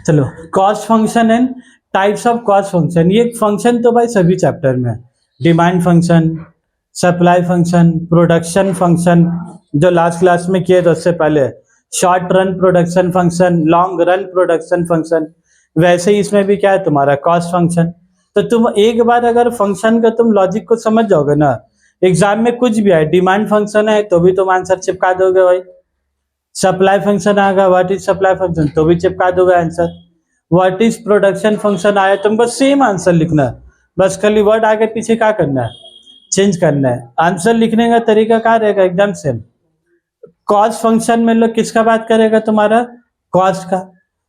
चलो, cost function and types of cost function. ये function तो भाई सभी चैप्टर में है। Demand function, supply function, production function, जो लास्ट क्लास में किए थे उससे पहले, short run production function, long run production function. वैसे ही इसमें भी क्या है तुम्हारा कॉस्ट फंक्शन। तो तुम एक बार अगर फंक्शन का तुम लॉजिक को समझ जाओगे ना, एग्जाम में कुछ भी आए, डिमांड फंक्शन है तो भी तुम आंसर चिपका दोगे भाई। सप्लाई फंक्शन आएगा, व्हाट इज सप्लाई फंक्शन, तो भी चिपका दोगे answer. What is production function आया, तुमको सेम आंसर लिखना है, बस खाली वर्ड आगे पीछे क्या करना है, चेंज करना है। आंसर लिखने का तरीका क्या रहेगा, एकदम सेम। कॉस्ट फंक्शन में लोग किसका बात करेगा, तुम्हारा कॉस्ट का।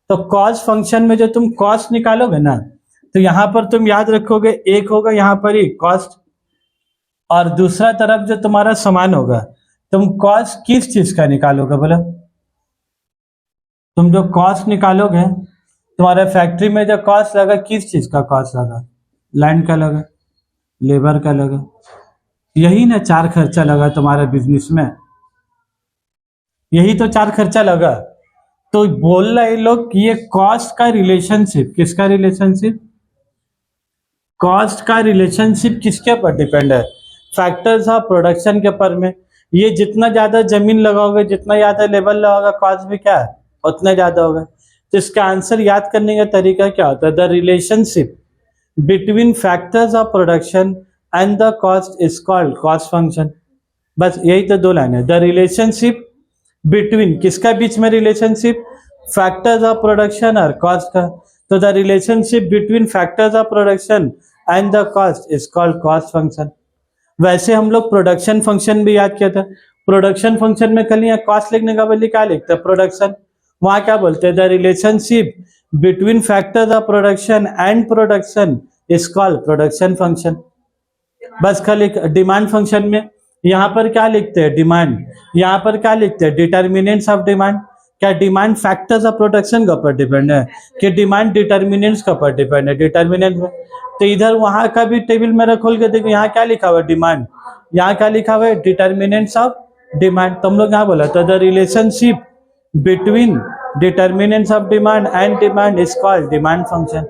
तो कॉस्ट फंक्शन में जो तुम कॉस्ट निकालोगे ना, तो यहां पर तुम याद रखोगे, एक होगा यहां पर ही कॉस्ट, और दूसरा तरफ जो तुम्हारा सामान होगा, तुम कॉस्ट किस चीज का निकालोगे बोलो। तुम जो कॉस्ट निकालोगे, तुम्हारे फैक्ट्री में जो कॉस्ट लगा, किस चीज का कॉस्ट लगा, लैंड का लगा, लेबर का लगा, यही ना चार खर्चा लगा तुम्हारे बिजनेस में, यही तो चार खर्चा लगा। तो बोल रहे लोग कि ये कॉस्ट का रिलेशनशिप, किसका रिलेशनशिप, कॉस्ट का रिलेशनशिप किसके ऊपर डिपेंड है, फैक्टर्स ऑफ प्रोडक्शन के ऊपर में। ये जितना ज्यादा जमीन लगाओगे, जितना ज्यादा लेबर लगाओगे, कॉस्ट भी क्या है उतना ज्यादा होगा। तो इसका आंसर याद करने का तरीका क्या होता है, the relationship between factors of production and the cost is called cost function. बस यही तो दो लाइन है, द रिलेशनशिप बिटवीन, किसका बीच में रिलेशनशिप, फैक्टर्स ऑफ प्रोडक्शन और कॉस्ट का। तो the relationship between factors of production and the cost is called cost function. वैसे हम लोग प्रोडक्शन फंक्शन भी याद किया था। प्रोडक्शन फंक्शन में कल यहाँ कॉस्ट लिखने का बदले क्या लिखते हैं, प्रोडक्शन। वहां क्या बोलते हैं, the relationship between factors of production and production is called production function. बस खाली डिमांड फंक्शन में यहाँ पर क्या लिखते हैं, डिमांड, यहाँ पर क्या लिखते हैं, डिटर्मिनेंट्स ऑफ डिमांड। क्या डिमांड फैक्टर्स ऑफ प्रोडक्शन के ऊपर डिपेंड है, कि डिमांड डिटर्मिनेंट्स के ऊपर डिपेंड है, डिटर्मिनेंट में। तो इधर वहां का भी टेबल मेरा खोल के देखो, यहाँ क्या लिखा हुआ है, डिमांड, यहाँ क्या लिखा हुआ है, डिटर्मिनेंट्स ऑफ डिमांड। तुम लोग यहाँ बोला तो the relationship between determinants of demand and demand is called demand function.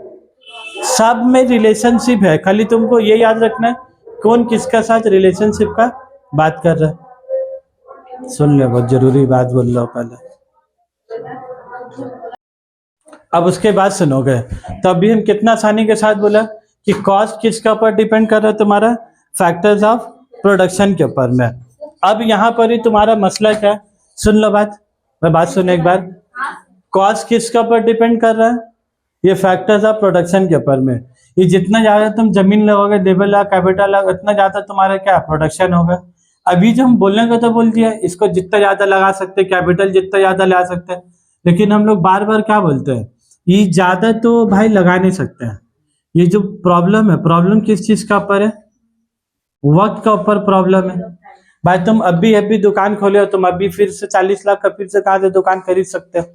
सब में रिलेशनशिप है, खाली तुमको ये याद रखना है कौन किसका साथ रिलेशनशिप का बात कर रहा है। सुन ले, बहुत जरूरी बात बोल रहा हूं पहले, अब उसके बाद सुनोगे। तो अभी हम कितना आसानी के साथ बोला कि कॉस्ट किसके ऊपर डिपेंड कर रहा है, तुम्हारा फैक्टर्स ऑफ प्रोडक्शन के ऊपर में। अब यहाँ पर ही तुम्हारा मसला क्या है, सुन लो बात, मैं बात सुन एक बार। कॉस्ट किसके ऊपर डिपेंड कर रहा है, ये फैक्टर्स ऑफ प्रोडक्शन के ऊपर में। ये जितना ज्यादा तुम जमीन लगाओगे, लेबर लगा, कैपिटल लगा, उतना ज्यादा तुम्हारा क्या प्रोडक्शन होगा। अभी जो हम बोलने का तो बोल दिया, इसको जितना ज्यादा लगा सकते, कैपिटल जितना ज्यादा ला सकते हैं, लेकिन हम लोग बार बार क्या बोलते हैं, ये ज्यादा तो भाई लगा नहीं सकते हैं। ये जो प्रॉब्लम है, प्रॉब्लम किस चीज का ऊपर है, वक्त का ऊपर प्रॉब्लम है। भाई तुम अभी दुकान खोले हो, तुम अभी फिर से 40 लाख का फिर से कहा से दुकान खरीद सकते हो।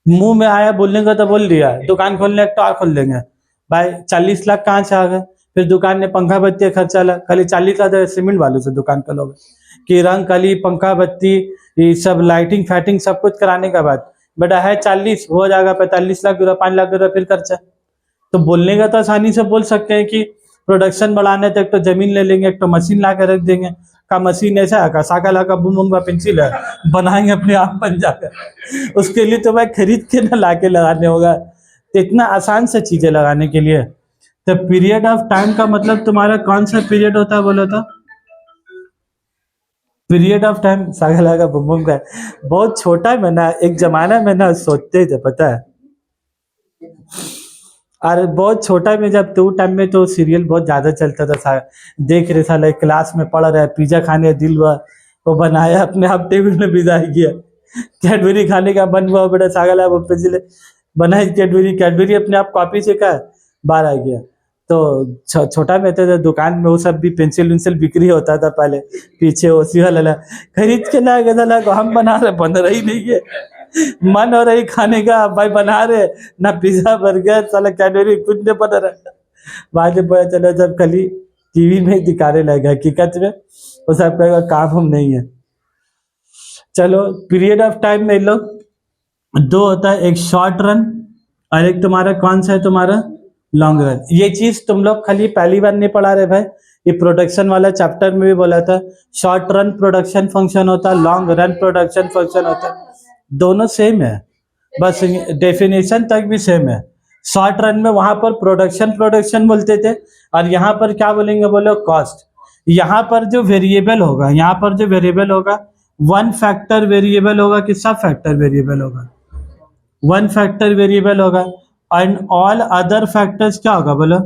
मुंह में आया बोलने का तो बोल दिया, दुकान खोलने एक तो और खोल देंगे। भाई 40 लाख कहाँ से आ गए, फिर दुकान में पंखा बत्ती खर्चा लगा, खाली 40 लाख सीमेंट वालों से दुकान खोलोगे, कि रंग कली पंखा बत्ती ये सब लाइटिंग फैटिंग सब कुछ कराने का बाद बेटा है 40 हो जाएगा 45 लाख रुपया, 5 लाख रुपया फिर खर्चा। तो बोलने का तो आसानी से बोल सकते हैं कि प्रोडक्शन बढ़ाने तक तो जमीन ले लेंगे, एक तो मशीन ला के रख देंगे। का मशीन ऐसा है, का साका ला का बुम का पेंसिल है, बनाएंगे अपने आप बन जाएगा। उसके लिए तो भाई खरीद के ना ला के लगाने होगा। तो इतना आसान से चीजें लगाने के लिए, तो पीरियड ऑफ टाइम का मतलब तुम्हारा कौन सा पीरियड होता है बोलो तो, पीरियड ऑफ टाइम सागा ला का बुम का बहुत छोटा में ना, एक जमाना में ना सोचते थे पता है, और बहुत छोटा में जब तो टाइम में तो सीरियल बहुत ज्यादा चलता था, देख रहे साले क्लास में पढ़ रहा है, पिज्जा खाने दिल हुआ, वो बनाया अपने आप टेबल में बिजा गया, कैडबरी खाने का मन हुआ बेटा सागला वो पेंसिल बनाई, कैडबरी अपने आप कॉपी से का बाहर आ गया। तो छोटा में थे तो दुकान में वो सब भी पेंसिल उंसिल बिक्री होता था पहले, पीछे ओसी वाला खरीद के ला गया, हम बना रहे, बन रही नहीं है, मन हो रही खाने का भाई बना रहे ना, पिज्जा बर्गर साला कैडबरी कुछ नहीं बना रहा। बाद में पता चला जब खाली टीवी में दिखाने लगा, हकीकत में वो सब का काम हम नहीं है। चलो पीरियड ऑफ टाइम में लोग दो होता है, एक शॉर्ट रन और एक तुम्हारा कौन सा है, तुम्हारा लॉन्ग रन। ये चीज तुम लोग खाली पहली बार नहीं पढ़ा रहे भाई, ये प्रोडक्शन वाला चैप्टर में भी बोला था। शॉर्ट रन प्रोडक्शन फंक्शन होता है, लॉन्ग रन प्रोडक्शन फंक्शन होता है, दोनों सेम है, बस डेफिनेशन तक भी सेम है। शॉर्ट रन में वहां पर प्रोडक्शन बोलते थे, और यहाँ पर क्या बोलेंगे, बोलो कॉस्ट। यहाँ पर जो वेरिएबल होगा, यहाँ पर जो वेरिएबल होगा, वन फैक्टर वेरिएबल होगा कि सब फैक्टर वेरिएबल होगा, वन फैक्टर वेरिएबल होगा। एंड ऑल अदर फैक्टर्स क्या होगा, बोलो,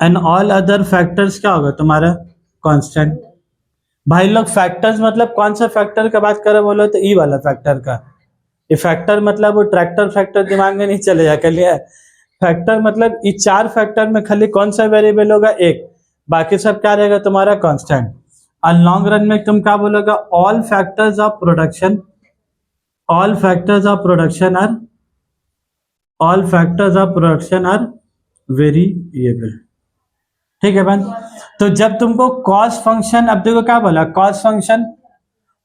एंड ऑल अदर फैक्टर्स क्या होगा, तुम्हारा कांस्टेंट। भाई लोग फैक्टर्स मतलब कौन सा फैक्टर का बात करें, बोलो तो ई वाला फैक्टर का। ये फैक्टर मतलब वो ट्रैक्टर फैक्टर दिमाग में नहीं चलेगा, कलिया। फैक्टर मतलब ये चार फैक्टर में खाली कौन सा वेरिएबल होगा, एक, बाकी सब क्या रहेगा, तुम्हारा कांस्टेंट। और लॉन्ग रन में तुम क्या बोलोगे, all factors of production, all factors of production are, all factors of production are variable. ठीक है बन। तो जब तुमको कॉस्ट फंक्शन, अब देखो क्या बोला, कॉस्ट फंक्शन,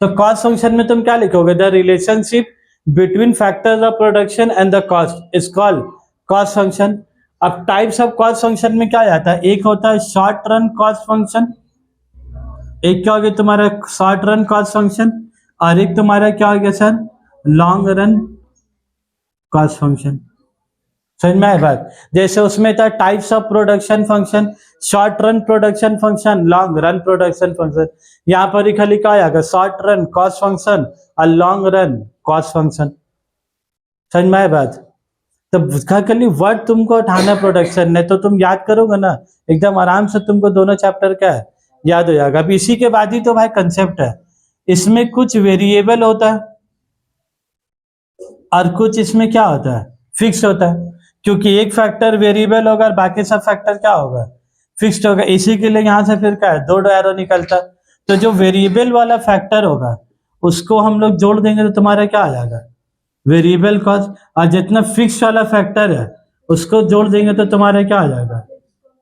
तो कॉस्ट फंक्शन में तुम क्या लिखोगे, the relationship between factors of production and the cost is called cost function. अब टाइप्स ऑफ कॉस्ट फंक्शन में क्या जाता है, एक होता है शॉर्ट रन कॉस्ट फंक्शन, एक क्या हो गया तुम्हारा शॉर्ट रन कॉस्ट फंक्शन, और एक तुम्हारा क्या हो गया sir, long run cost function. समझ में आया बात। जैसे उसमें था types of production function, short run production function, long run production function. यहाँ पर ही खाली क्या आएगा, शॉर्ट रन कॉस्ट फंक्शन और लॉन्ग रन कॉस्ट फंक्शन। समझ में आया बात। तो खाली वर्ड तुमको उठाना प्रोडक्शन, नहीं तो तुम याद करोगे ना एकदम आराम से, तुमको दोनों चैप्टर क्या है याद हो जाएगा। अब इसी के बाद ही तो भाई कंसेप्ट है, इसमें कुछ वेरिएबल होता है और कुछ इसमें क्या होता है, फिक्स होता है। क्योंकि एक फैक्टर वेरिएबल होगा और बाकी सब फैक्टर क्या होगा, फिक्स्ड होगा। इसी के लिए यहां से फिर क्या है, दो एरो निकलता। तो जो वेरिएबल वाला फैक्टर होगा उसको हम लोग जोड़ देंगे तो तुम्हारा क्या आ जाएगा, वेरिएबल कॉस्ट। और जितना फिक्स वाला फैक्टर है उसको जोड़ देंगे तो तुम्हारा क्या आ जाएगा,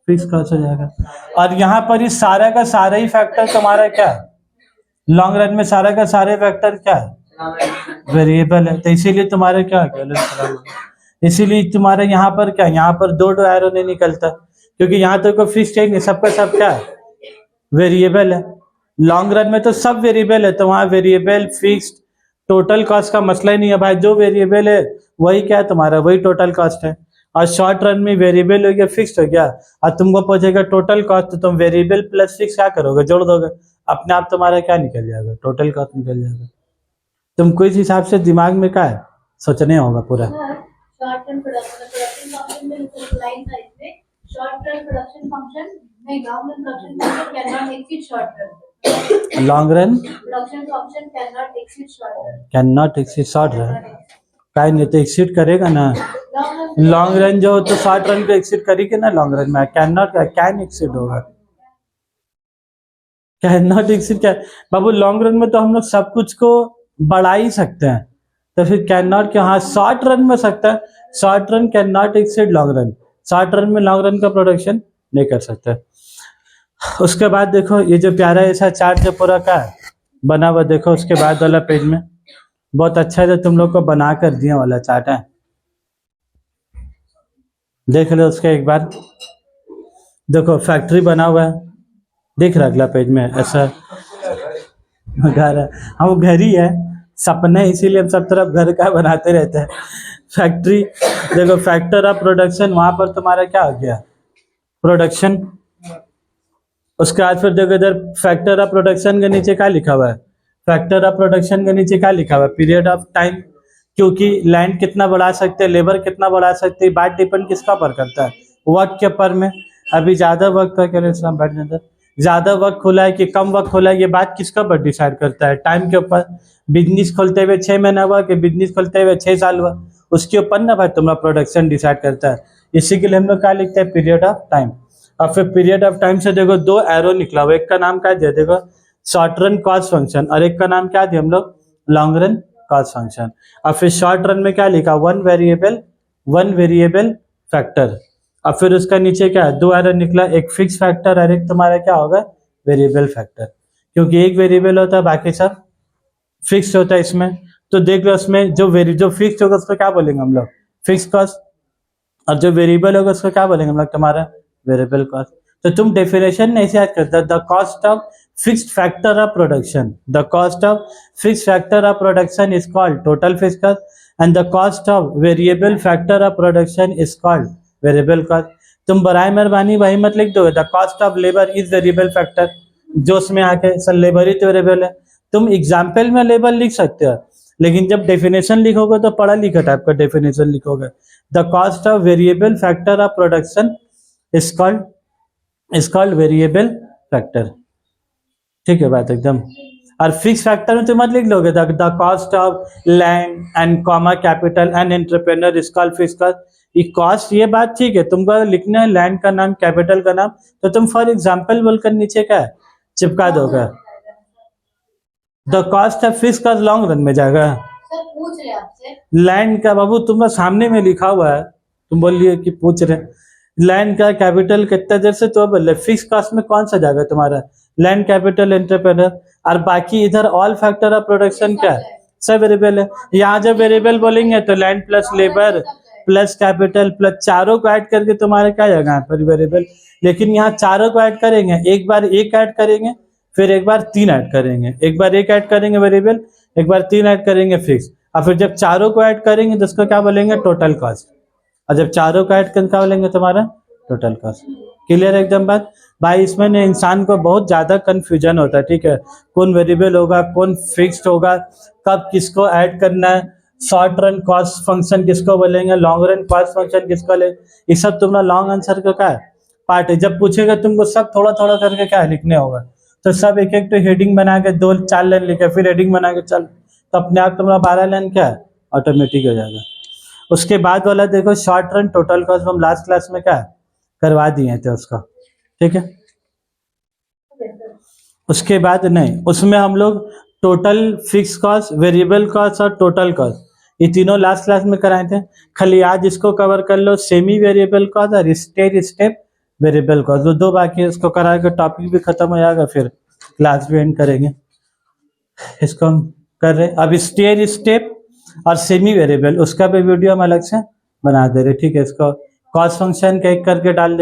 फिक्स कॉस्ट हो जाएगा। और यहाँ पर इस सारा का सारा ही फैक्टर तुम्हारा क्या है, लॉन्ग रन में सारा का सारे फैक्टर क्या है, वेरिएबल है। तो इसीलिए तुम्हारा क्या है, इसीलिए तुम्हारे यहाँ पर क्या, यहाँ पर दो एरो नहीं निकलता, क्योंकि यहाँ तो कोई फिक्स है नहीं, सबका सब क्या है, वेरिएबल है। लॉन्ग रन में तो सब वेरिएबल है, तो वहाँ वेरिएबल फिक्स्ड टोटल कॉस्ट का मसला ही नहीं है भाई, जो वेरिएबल है वही क्या है तुम्हारा, वही टोटल कॉस्ट है। और शॉर्ट रन में वेरिएबल हो गया, फिक्स्ड हो गया, और तुमको पहुंचेगा टोटल कॉस्ट, तो तुम वेरिएबल प्लस फिक्स क्या करोगे, जोड़ दोगे, अपने आप तुम्हारा क्या निकल जाएगा, टोटल कॉस्ट निकल जाएगा। तुमको इस हिसाब से दिमाग में क्या है सोचने होगा पूरा। शॉर्ट रन प्रोडक्शन फंक्शन में लाइन था इसमें, शॉर्ट रन प्रोडक्शन फंक्शन में long run production function can not exceed short run, long run production function can not exceed short run, can not exceed short run, काय नहीं तो exceed करेगा ना। Long run जो तो शॉर्ट रन को exceed करेगी ना, लॉन्ग रन में कैन नॉट, कैन एक्सीड होगा, कैन नॉट एक्सीड क्या बाबू। लॉन्ग रन में तो हम लोग सब कुछ को बढ़ा ही सकते हैं, तो फिर कैन नॉट क्या, हाँ शॉर्ट रन में सकता है, short run can not exceed long run, short run में लॉन्ग रन का प्रोडक्शन नहीं कर सकता। उसके बाद देखो ये जो प्यारा ऐसा चार्ट जो पूरा का बना हुआ, देखो उसके बाद वाला पेज में बहुत अच्छा है, तुम लोग को बना कर दिया वाला चार्ट है, देख लो उसका एक बार। देखो फैक्ट्री बना हुआ है, देख रहा अगला पेज में ऐसा घर है, हम घर ही है, सपने, इसीलिए हम सब तरफ घर का बनाते रहते हैं। फैक्ट्री देखो, फैक्टर ऑफ प्रोडक्शन, वहां पर तुम्हारा क्या हो गया, प्रोडक्शन। उसके बाद फिर देखो इधर फैक्टर ऑफ प्रोडक्शन के नीचे क्या लिखा हुआ है, फैक्टर ऑफ प्रोडक्शन के नीचे क्या लिखा हुआ है, पीरियड ऑफ टाइम। क्योंकि लैंड कितना बढ़ा सकते हैं, लेबर कितना बढ़ा सकते हैं, बात डिपेंड किसका पर करता है, वर्क के ऊपर में। अभी ज्यादा वक्त है, बैठ जाता है, ज्यादा वक्त खुला है कि कम वक्त खुला है, ये बात किसका पर डिसाइड करता है, टाइम के ऊपर। बिजनेस खोलते हुए 6 महीना हुआ कि बिजनेस खोलते हुए 6 साल हुआ, उसके ऊपर ना भाई तुम्हारा प्रोडक्शन डिसाइड करता है। इसी के लिए हम लोग क्या लिखते हैं, पीरियड ऑफ टाइम। और फिर पीरियड ऑफ टाइम से देखो दो एरो निकला हुआ, एक का नाम क्या दिया, देखो शॉर्ट रन कॉस्ट फंक्शन, और एक का नाम क्या दिया हम लोग, लॉन्ग रन कॉस्ट फंक्शन। और फिर शॉर्ट रन में क्या लिखा, वन वेरिएबल फैक्टर। और फिर उसका नीचे क्या है, दो एरो निकला, एक फिक्स फैक्टर और एक तुम्हारा क्या होगा, वेरिएबल फैक्टर। क्योंकि एक वेरिएबल होता है बाकी सब फिक्स होता है इसमें, तो देख लो उसमें जो फिक्स होगा उसको क्या बोलेंगे हम लोग, फिक्स कॉस्ट, और जो वेरिएबल होगा उसको क्या बोलेंगे हम लोग, तुम्हारा वेरिएबल कॉस्ट। तो तुम डेफिनेशन ऐसे याद करते, the cost of fixed factor of production, the cost of fixed factor of production is called total fixed cost and the cost of variable factor of production is called variable cost. तुम बराए मेहरबानी वही मत लिख दोगे, the cost of labour is variable factor, जो उसमें आके सर लेबर ही तो वेरिएबल है। तुम एग्जाम्पल में लेबर लिख सकते हो, लेकिन जब डेफिनेशन लिखोगे तो पढ़ा लिखा टाइप का डेफिनेशन लिखोगे। The cost of variable factor of production is called variable factor. ठीक है बात एकदम। और फिक्स फैक्टर में तुम मत लिख लोगे the cost of land and comma capital and entrepreneur is called fix cost. ये कॉस्ट, ये बात ठीक है, तुमको लिखना है लैंड का नाम कैपिटल का नाम, तो तुम फॉर एग्जाम्पल बोलकर नीचे क्या है चिपका दोगे, the cost of fix cost long run में जाएगा। सर पूछ रहे आपसे, लैंड का बाबू तुम्हारे सामने में लिखा हुआ है, तुम बोल लिए कि पूछ रहे लैंड का कैपिटल कितना देर से, तो बोल रहे फिक्स कॉस्ट में कौन सा जाएगा तुम्हारा, लैंड कैपिटल एंटरप्रेन्योर, और बाकी इधर ऑल फैक्टर ऑफ प्रोडक्शन क्या है, सब वेरिएबल है। यहाँ जब वेरिएबल बोलेंगे तो land plus labour plus capital plus चारों को ऐड करके तुम्हारे क्या जाएगा यहाँ पर वेरिएबल। लेकिन यहाँ चारों को ऐड करेंगे, एक बार एक ऐड करेंगे, फिर एक बार तीन ऐड करेंगे, एक बार एक ऐड करेंगे वेरिएबल, एक बार तीन ऐड करेंगे फिक्स, और फिर जब चारों को ऐड करेंगे तो उसको क्या बोलेंगे टोटल कॉस्ट, और जब चारों को ऐड करके क्या बोलेंगे तुम्हारा टोटल कॉस्ट। क्लियर है एकदम बात भाई। इसमें ना इंसान को बहुत ज्यादा कंफ्यूजन होता है, ठीक है, कौन वेरिएबल होगा कौन फिक्स्ड होगा, कब किसको ऐड करना है, शॉर्ट रन कॉस्ट फंक्शन किसको बोलेंगे, लॉन्ग रन कॉस्ट फंक्शन किसको बोलेंगे, ये सब तुम्हारा लॉन्ग आंसर का क्या है पार्ट है। जब पूछेगा तुमको सब थोड़ा थोड़ा करके क्या है लिखने होगा, तो सब एक एक तो हेडिंग बना के 2-4 लाइन लिखे, फिर हेडिंग बना के चल, तो अपने आप तुम्हारा 12 लाइन क्या है ऑटोमेटिक हो जाएगा। उसके बाद वाला देखो शॉर्ट रन टोटल कॉस्ट, हम लास्ट क्लास में क्या करवा दिए थे उसका, ठीक है। उसके बाद नहीं, उसमें हम लोग total fix cost, variable cost और टोटल कॉस्ट, ये तीनों लास्ट क्लास में कराए थे। खाली आज इसको कवर कर लो, सेमी वेरिएबल कॉस्ट और स्टेप वेरिएबल कॉस्ट, दो बाकी है, उसको करा के टॉपिक भी खत्म हो जाएगा, फिर क्लास भी एंड करेंगे। इसको हम कर रहे, अब स्टेप और सेमी वेरिएबल उसका भी वीडियो हम अलग से बना दे रहे, ठीक है। इसको कॉस्ट फंक्शन का एक करके डाल दे।